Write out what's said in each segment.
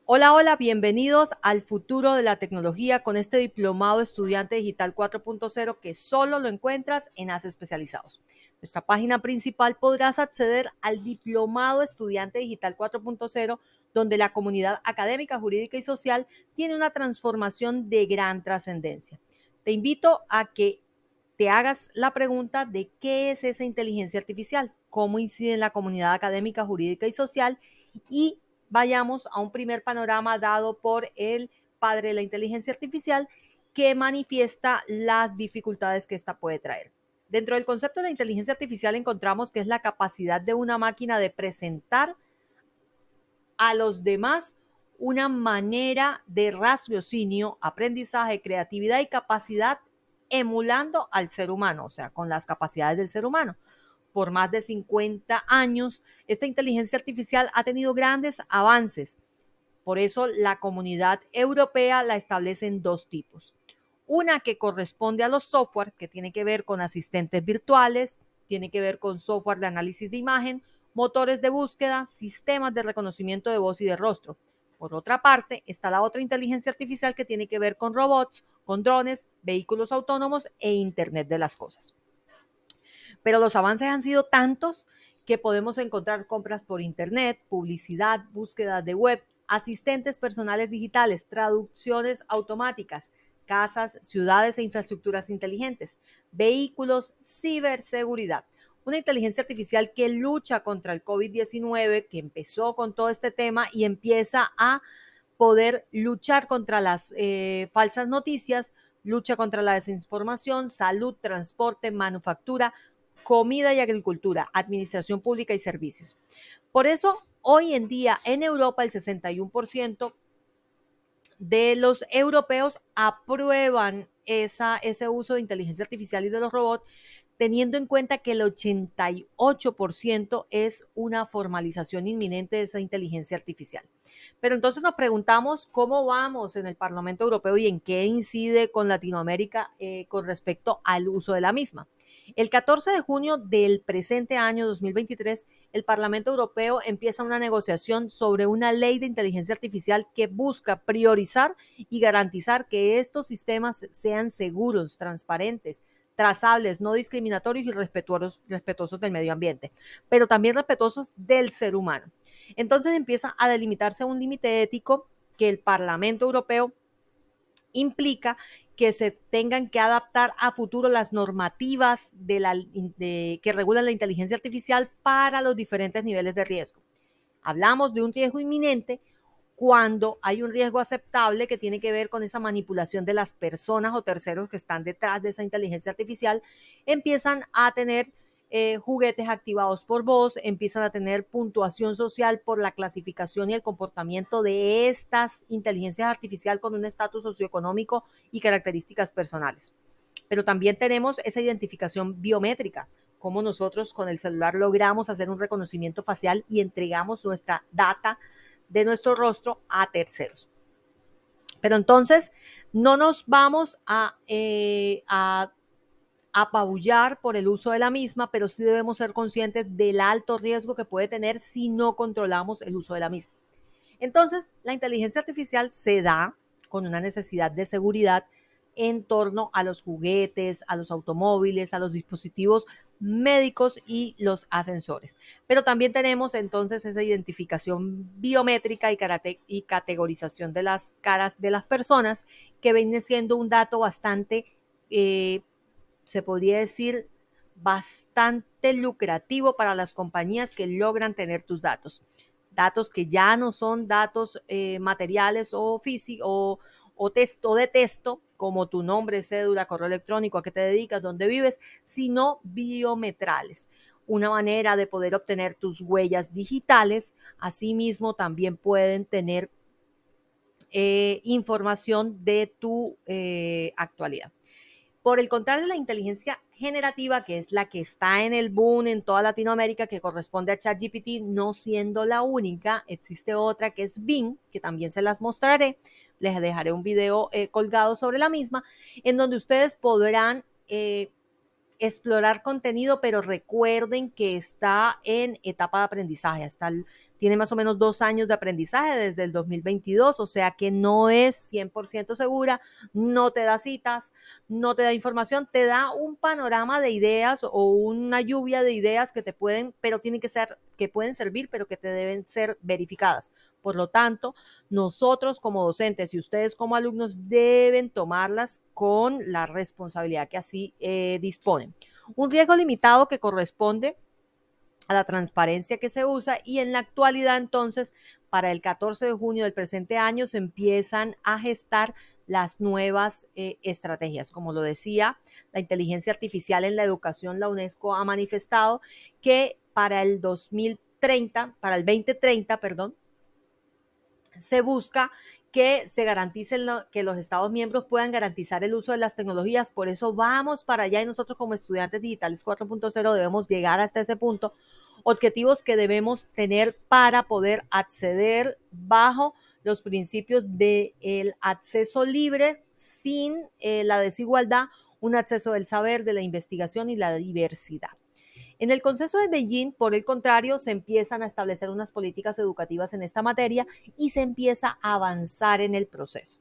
Hola, hola, bienvenidos al futuro de la tecnología con este diplomado estudiante digital 4.0 que solo lo encuentras en ACE Especializados. Nuestra página principal podrás acceder al diplomado estudiante digital 4.0 donde la comunidad académica, jurídica y social tiene una transformación de gran trascendencia. Te invito a que te hagas la pregunta de qué es esa inteligencia artificial, cómo incide en la comunidad académica, jurídica y social y vayamos a un primer panorama dado por el padre de la inteligencia artificial que manifiesta las dificultades que esta puede traer. Dentro del concepto de la inteligencia artificial encontramos que es la capacidad de una máquina de presentar a los demás una manera de raciocinio, aprendizaje, creatividad y capacidad emulando al ser humano, o sea, con las capacidades del ser humano. Por más de 50 años, esta inteligencia artificial ha tenido grandes avances. Por eso la comunidad europea la establece en dos tipos. Una que corresponde a los software, que tiene que ver con asistentes virtuales, tiene que ver con software de análisis de imagen, motores de búsqueda, sistemas de reconocimiento de voz y de rostro. Por otra parte, está la otra inteligencia artificial que tiene que ver con robots, con drones, vehículos autónomos e Internet de las cosas. Pero los avances han sido tantos que podemos encontrar compras por Internet, publicidad, búsquedas de web, asistentes personales digitales, traducciones automáticas, casas, ciudades e infraestructuras inteligentes, vehículos, ciberseguridad. Una inteligencia artificial que lucha contra el COVID-19, que empezó con todo este tema y empieza a poder luchar contra las falsas noticias, lucha contra la desinformación, salud, transporte, manufactura, comida y agricultura, administración pública y servicios. Por eso, hoy en día en Europa el 61% de los europeos aprueban ese uso de inteligencia artificial y de los robots, teniendo en cuenta que el 88% es una formalización inminente de esa inteligencia artificial. Pero entonces nos preguntamos cómo vamos en el Parlamento Europeo y en qué incide con Latinoamérica con respecto al uso de la misma. El 14 de junio del presente año 2023, el Parlamento Europeo empieza una negociación sobre una ley de inteligencia artificial que busca priorizar y garantizar que estos sistemas sean seguros, transparentes, trazables, no discriminatorios y respetuosos del medio ambiente, pero también respetuosos del ser humano. Entonces empieza a delimitarse un límite ético que el Parlamento Europeo implica que se tengan que adaptar a futuro las normativas que regulan la inteligencia artificial para los diferentes niveles de riesgo. Hablamos de un riesgo inminente cuando hay un riesgo aceptable que tiene que ver con esa manipulación de las personas o terceros que están detrás de esa inteligencia artificial, empiezan a tener juguetes activados por voz, empiezan a tener puntuación social por la clasificación y el comportamiento de estas inteligencias artificiales con un estatus socioeconómico y características personales. Pero también tenemos esa identificación biométrica, como nosotros con el celular logramos hacer un reconocimiento facial y entregamos nuestra data de nuestro rostro a terceros. Pero entonces no nos vamos a apabullar por el uso de la misma, pero sí debemos ser conscientes del alto riesgo que puede tener si no controlamos el uso de la misma. Entonces, la inteligencia artificial se da con una necesidad de seguridad en torno a los juguetes, a los automóviles, a los dispositivos médicos y los ascensores. Pero también tenemos entonces esa identificación biométrica y categorización de las caras de las personas que viene siendo un dato bastante, se podría decir, bastante lucrativo para las compañías que logran tener tus datos. Datos que ya no son datos materiales o físicos o de texto, como tu nombre, cédula, correo electrónico, a qué te dedicas, dónde vives, sino biometrales. Una manera de poder obtener tus huellas digitales. Asimismo, también pueden tener información de tu actualidad. Por el contrario, la inteligencia generativa, que es la que está en el boom en toda Latinoamérica, que corresponde a ChatGPT, no siendo la única, existe otra que es Bing, que también se las mostraré. Les dejaré un video colgado sobre la misma, en donde ustedes podrán explorar contenido, pero recuerden que está en etapa de aprendizaje, hasta tiene más o menos 2 años de aprendizaje desde el 2022, o sea que no es 100% segura, no te da citas, no te da información, te da un panorama de ideas o una lluvia de ideas que te pueden, pero tienen que ser, que pueden servir, pero que te deben ser verificadas. Por lo tanto, nosotros como docentes y ustedes como alumnos deben tomarlas con la responsabilidad que así disponen. Un riesgo limitado que corresponde a la transparencia que se usa y en la actualidad entonces para el 14 de junio del presente año se empiezan a gestar las nuevas estrategias. Como lo decía, la inteligencia artificial en la educación, la UNESCO ha manifestado que para el 2030, para el 2030, perdón, se busca que se garantice que los Estados miembros puedan garantizar el uso de las tecnologías. Por eso vamos para allá y nosotros como estudiantes digitales 4.0 debemos llegar hasta ese punto. Objetivos que debemos tener para poder acceder bajo los principios del acceso libre sin la desigualdad, un acceso del saber, de la investigación y la diversidad. En el Consenso de Beijing, por el contrario, se empiezan a establecer unas políticas educativas en esta materia y se empieza a avanzar en el proceso.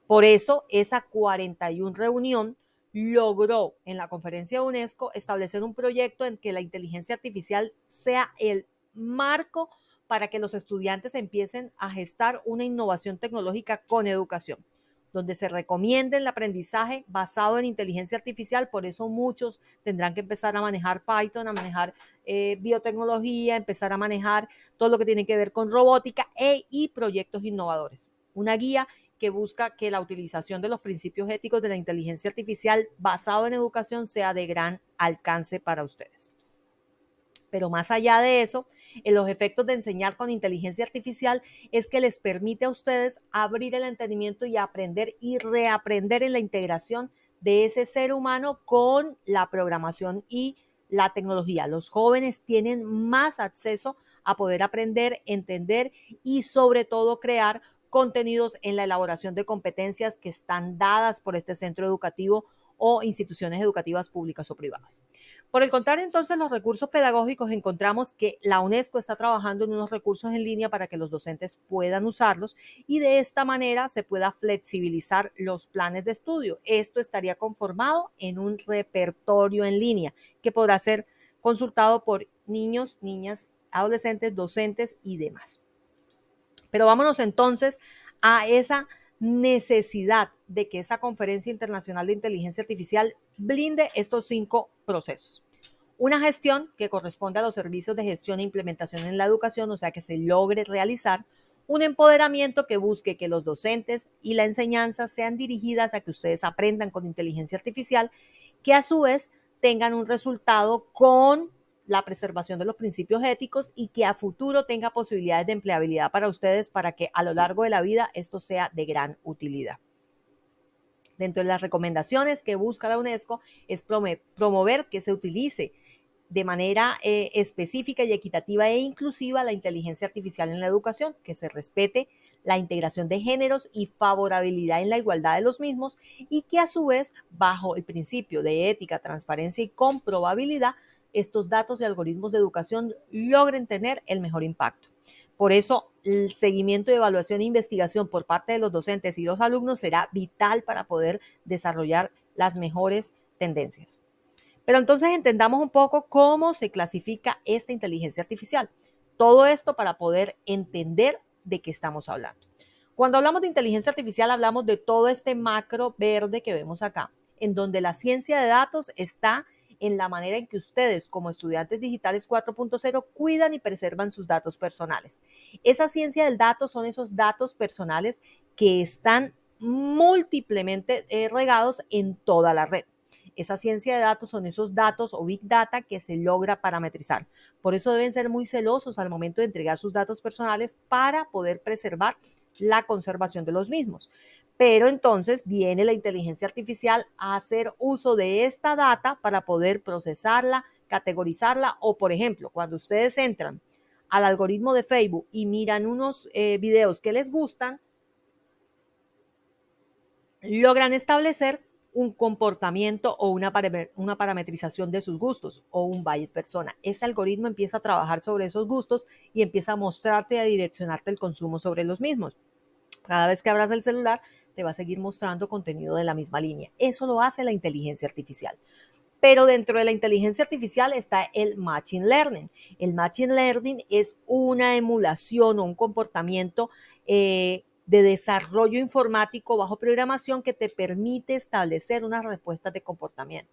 Por eso, esa 41 reunión logró en la conferencia de UNESCO establecer un proyecto en que la inteligencia artificial sea el marco para que los estudiantes empiecen a gestar una innovación tecnológica con educación, donde se recomiende el aprendizaje basado en inteligencia artificial. Por eso muchos tendrán que empezar a manejar Python, a manejar biotecnología, empezar a manejar todo lo que tiene que ver con robótica y proyectos innovadores. Una guía que busca que la utilización de los principios éticos de la inteligencia artificial basado en educación sea de gran alcance para ustedes. Pero más allá de eso, los efectos de enseñar con inteligencia artificial es que les permite a ustedes abrir el entendimiento y aprender y reaprender en la integración de ese ser humano con la programación y la tecnología. Los jóvenes tienen más acceso a poder aprender, entender y sobre todo crear contenidos en la elaboración de competencias que están dadas por este centro educativo o instituciones educativas públicas o privadas. Por el contrario, entonces, los recursos pedagógicos encontramos que la UNESCO está trabajando en unos recursos en línea para que los docentes puedan usarlos y de esta manera se pueda flexibilizar los planes de estudio. Esto estaría conformado en un repertorio en línea que podrá ser consultado por niños, niñas, adolescentes, docentes y demás. Pero vámonos entonces a esa necesidad de que esa conferencia internacional de inteligencia artificial blinde estos 5 procesos. Una gestión que corresponde a los servicios de gestión e implementación en la educación, o sea, que se logre realizar un empoderamiento que busque que los docentes y la enseñanza sean dirigidas a que ustedes aprendan con inteligencia artificial, que a su vez tengan un resultado con la preservación de los principios éticos y que a futuro tenga posibilidades de empleabilidad para ustedes para que a lo largo de la vida esto sea de gran utilidad. Dentro de las recomendaciones que busca la UNESCO es promover que se utilice de manera específica y equitativa e inclusiva la inteligencia artificial en la educación, que se respete la integración de géneros y favorabilidad en la igualdad de los mismos y que a su vez, bajo el principio de ética, transparencia y comprobabilidad, estos datos y algoritmos de educación logren tener el mejor impacto. Por eso, el seguimiento, evaluación e investigación por parte de los docentes y los alumnos será vital para poder desarrollar las mejores tendencias. Pero entonces entendamos un poco cómo se clasifica esta inteligencia artificial. Todo esto para poder entender de qué estamos hablando. Cuando hablamos de inteligencia artificial, hablamos de todo este macro verde que vemos acá, en donde la ciencia de datos está en la manera en que ustedes, como estudiantes digitales 4.0, cuidan y preservan sus datos personales. Esa ciencia del dato son esos datos personales que están múltiplemente regados en toda la red. Esa ciencia de datos son esos datos o big data que se logra parametrizar. Por eso deben ser muy celosos al momento de entregar sus datos personales para poder preservar la conservación de los mismos. Pero entonces viene la inteligencia artificial a hacer uso de esta data para poder procesarla, categorizarla o, por ejemplo, cuando ustedes entran al algoritmo de Facebook y miran unos videos que les gustan, logran establecer un comportamiento o una parametrización de sus gustos o un buyer persona. Ese algoritmo empieza a trabajar sobre esos gustos y empieza a mostrarte y a direccionarte el consumo sobre los mismos. Cada vez que abras el celular, te va a seguir mostrando contenido de la misma línea. Eso lo hace la inteligencia artificial. Pero dentro de la inteligencia artificial está el Machine Learning. El Machine Learning es una emulación o un comportamiento de desarrollo informático bajo programación que te permite establecer unas respuestas de comportamiento.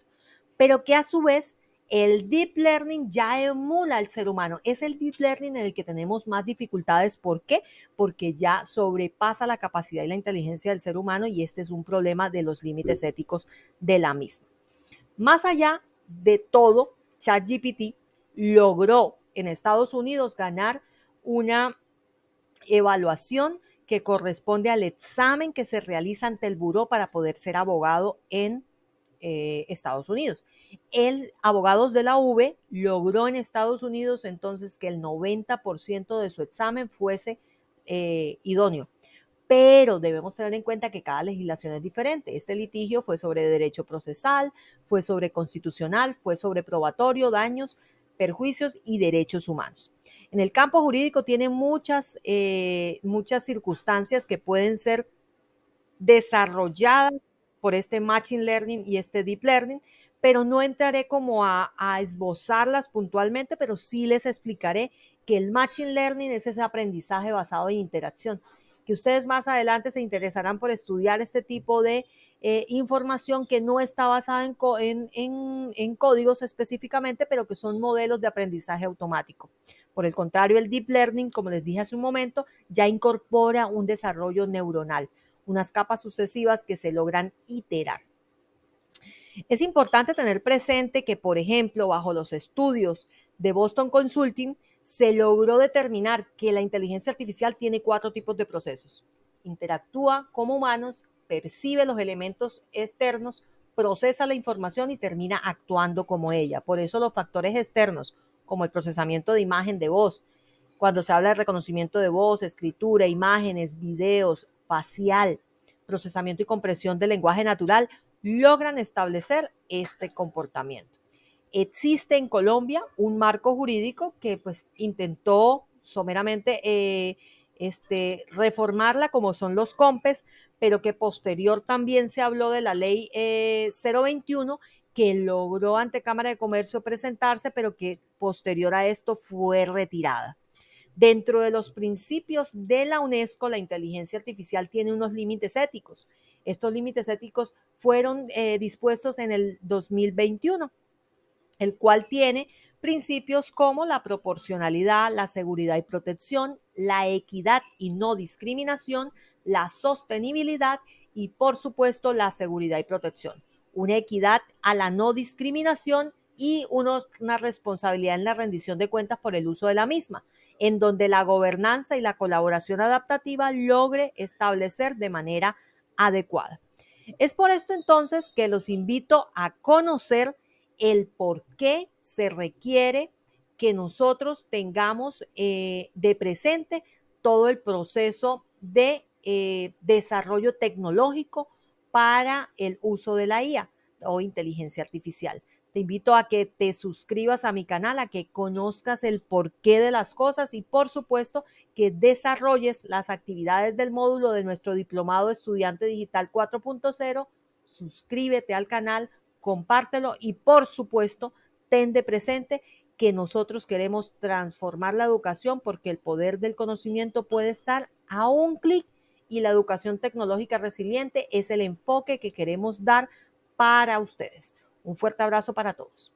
Pero que a su vez el Deep Learning ya emula al ser humano. Es el Deep Learning en el que tenemos más dificultades. ¿Por qué? Porque ya sobrepasa la capacidad y la inteligencia del ser humano y este es un problema de los límites éticos de la misma. Más allá de todo, ChatGPT logró en Estados Unidos ganar una evaluación que corresponde al examen que se realiza ante el buró para poder ser abogado en Estados Unidos. El Abogados de la UV logró en Estados Unidos entonces que el 90% de su examen fuese idóneo. Pero debemos tener en cuenta que cada legislación es diferente. Este litigio fue sobre derecho procesal, fue sobre constitucional, fue sobre probatorio, daños, perjuicios y derechos humanos. En el campo jurídico tiene muchas circunstancias que pueden ser desarrolladas por este Machine Learning y este Deep Learning, pero no entraré como a esbozarlas puntualmente, pero sí les explicaré que el Machine Learning es ese aprendizaje basado en interacción, que ustedes más adelante se interesarán por estudiar este tipo de información que no está basada en códigos específicamente, pero que son modelos de aprendizaje automático. Por el contrario, el Deep Learning, como les dije hace un momento, ya incorpora un desarrollo neuronal, unas capas sucesivas que se logran iterar. Es importante tener presente que, por ejemplo, bajo los estudios de Boston Consulting, se logró determinar que la inteligencia artificial tiene 4 tipos de procesos. Interactúa como humanos, percibe los elementos externos, procesa la información y termina actuando como ella. Por eso los factores externos, como el procesamiento de imagen de voz, cuando se habla de reconocimiento de voz, escritura, imágenes, videos, facial, procesamiento y compresión del lenguaje natural, logran establecer este comportamiento. Existe en Colombia un marco jurídico que pues intentó someramente reformarla como son los COMPES, pero que posterior también se habló de la ley 021 que logró ante Cámara de Comercio presentarse, pero que posterior a esto fue retirada. Dentro de los principios de la UNESCO, la inteligencia artificial tiene unos límites éticos. Estos límites éticos fueron dispuestos en el 2021, el cual tiene principios como la proporcionalidad, la seguridad y protección, la equidad y no discriminación, la sostenibilidad y, por supuesto, la seguridad y protección. Una equidad a la no discriminación y una responsabilidad en la rendición de cuentas por el uso de la misma, en donde la gobernanza y la colaboración adaptativa logre establecer de manera adecuada. Es por esto entonces que los invito a conocer el por qué se requiere que nosotros tengamos de presente todo el proceso de desarrollo tecnológico para el uso de la IA o inteligencia artificial. Te invito a que te suscribas a mi canal, a que conozcas el porqué de las cosas y por supuesto que desarrolles las actividades del módulo de nuestro diplomado Estudiante Digital 4.0. Suscríbete al canal, compártelo y por supuesto ten de presente que nosotros queremos transformar la educación porque el poder del conocimiento puede estar a un clic y la educación tecnológica resiliente es el enfoque que queremos dar para ustedes. Un fuerte abrazo para todos.